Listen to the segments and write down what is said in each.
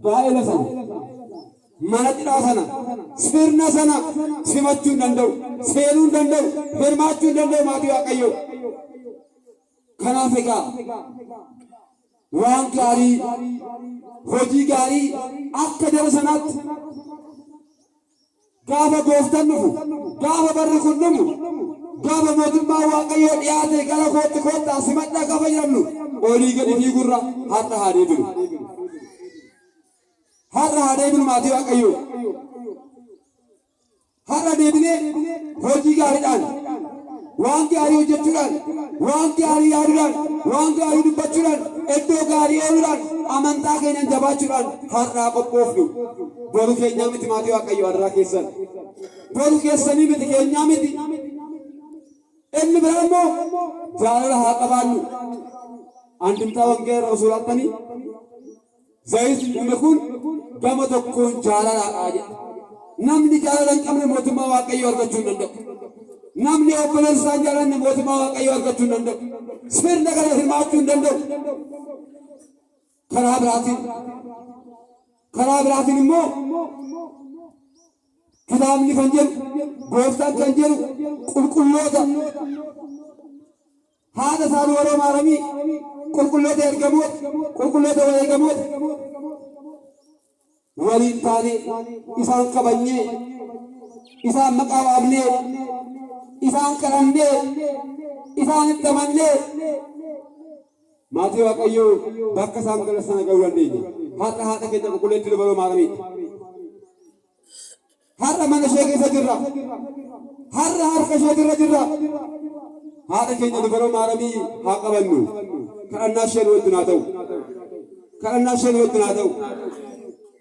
gaa'ela sana mana cidhaa sana sirna sana simachuu hin danda'u, seenuu hin danda'u, hirmaachuu hin danda'u maatii Waaqayyoo. Kanaaf egaa waan gaarii hojii gaarii akka jara sanaatti gaafa gooftaan dhufu gaafa barri kun dhumu gaafa mootummaa Waaqayyoo dhiyaate gara kootti koottaa simadhaa gaafa jedhamnu olii gadi fiigurra har'a haa deebinu. Har'a haa deebinu maatii Waaqayyoo. Har'a deebinee hojii gaariidhaan waan gaarii hojjechuudhaan waan gaarii yaaduudhaan waan gaarii dubbachuudhaan iddoo gaarii ooluudhaan amantaa keenyan jabaachuudhaan har'aa qophoofnu. Boru keenyaa miti maatii Waaqayyoo har'aa keessan. Boru keessanii miti keenyaa miti. Inni biraa immoo jaalala haa qabaannu. Andimtaa wangeera osoo laattanii zayitiin dhume kun gama tokkoon jaalalaadhaa jedha. Namni jaalala hin qabne mootummaa Waaqayyoo argachuu hin danda'u. Namni obboleessa isaan jaalanne mootummaa Waaqayyoo argachuu hin danda'u. Sirna kana hirmaachuu hin danda'u. Karaa biraatiin immoo kitaabni kan jedhu gooftaan kan jedhu qulqulloota haadha isaan warra maaramii qulqulloota ergamoota qulqulloota wareegamoota waliin taanee isaan kabajnee isaan maqaa waamnee isaan kadhannee isaan itti amannee maatii Waaqayyoo bakka isaan galan sana ga'uu dandeenya. Har'a haadha keenya qulqulleetti dubaroo maaramii. Har'a mana ishee keessa jirra. Har'a harka ishee irra jirra. Haadha keenya dubaroo maaramii haa qabannu. Kadhannaa isheen wajjin haa ta'u. Kadhannaa isheen wajjin haa ta'u.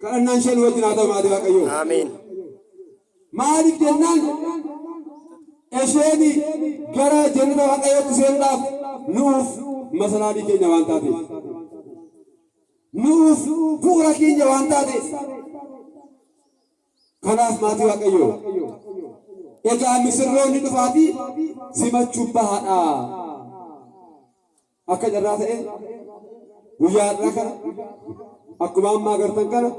Kadhannaa isheen wajjin haa ta'u maatii Waaqayyoo. Ameen. Maaliif jennaan isheen gara jannata Waaqayyootti seenuudhaaf nuuf masalaadii keenya waan taateef. Nuuf bu'uura keenya waan taateef. Kanaaf maatii Waaqayyoo egaa misirroonni dhufaatii simachuu bahaadha. Akka carraa ta'e guyyaa har'aa kana akkuma ammaa agartan kana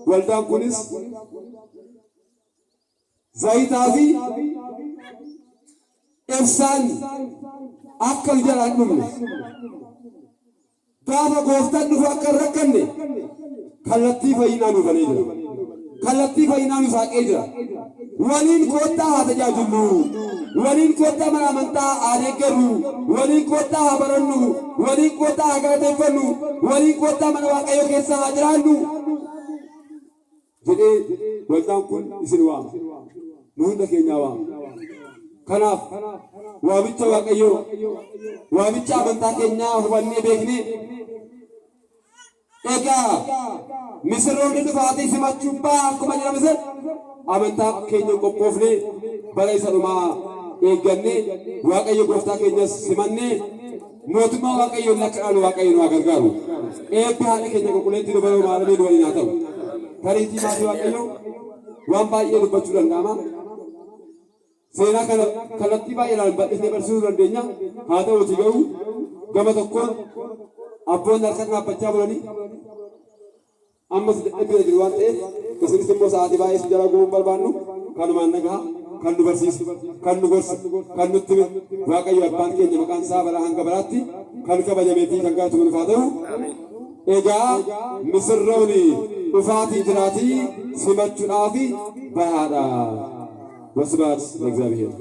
waldaan kunis zayitaa fi ibsaan akka jalaan dhumne gaafa gooftaan dhufu akka hin rakkanne kallattii fayyinaa nuuf banee jira. Kallattii fayyinaa nuuf saaqee jira. Waliin koottaa haa tajaajilu. Waliin koottaa mana amantaa haa deeggaru. Waliin koottaa haa barannu. Waliin koottaa haa galateeffannu. Waliin koottaa mana Waaqayyoo keessa haa jiraannu jedhee waldaan kun isin waama. Nu hunda keenyaa waama. Kanaaf waamicha Waaqayyoo waamicha amantaa keenyaa hubannee beeknee egaa misirroonni dhufaatii simachuu akkuma jedhame sana amantaa keenya qophoofnee bara isa dhumaa eeggannee Waaqayyo gooftaa keenyas simannee mootummaa Waaqayyoon akka dhaalu Waaqayyo nu haa gargaaru. Eebbi haadha keenya qulqulleetti dubaroo maaramii nu waliin haa ta'u. Tariitii maatii Waaqayyoo waan baay'ee dubbachuu danda'ama. Seenaa kana kallattii baay'eedhaan bal'isnee barsiisuu dandeenya. Haa ta'uutii garuu gama tokkoon abboonni harka dhaabbachaa bulanii ammas dadhabbii jiru waan ta'eef isinis immoo sa'aatii baay'ee si jala ga'uun barbaannu kanumaan nagahaa kan nu barsiisu kan nu gorsu kan nutti himu Waaqayyo abbaan keenya maqaan isaa bara hanga baraatti kan kabajamee fi kan gaatu nuuf haa ta'u. Egaa misirroonni dhufaatii jiraatii simachuudhaaf bahaadha. ወስብሐት ለእግዚአብሔር።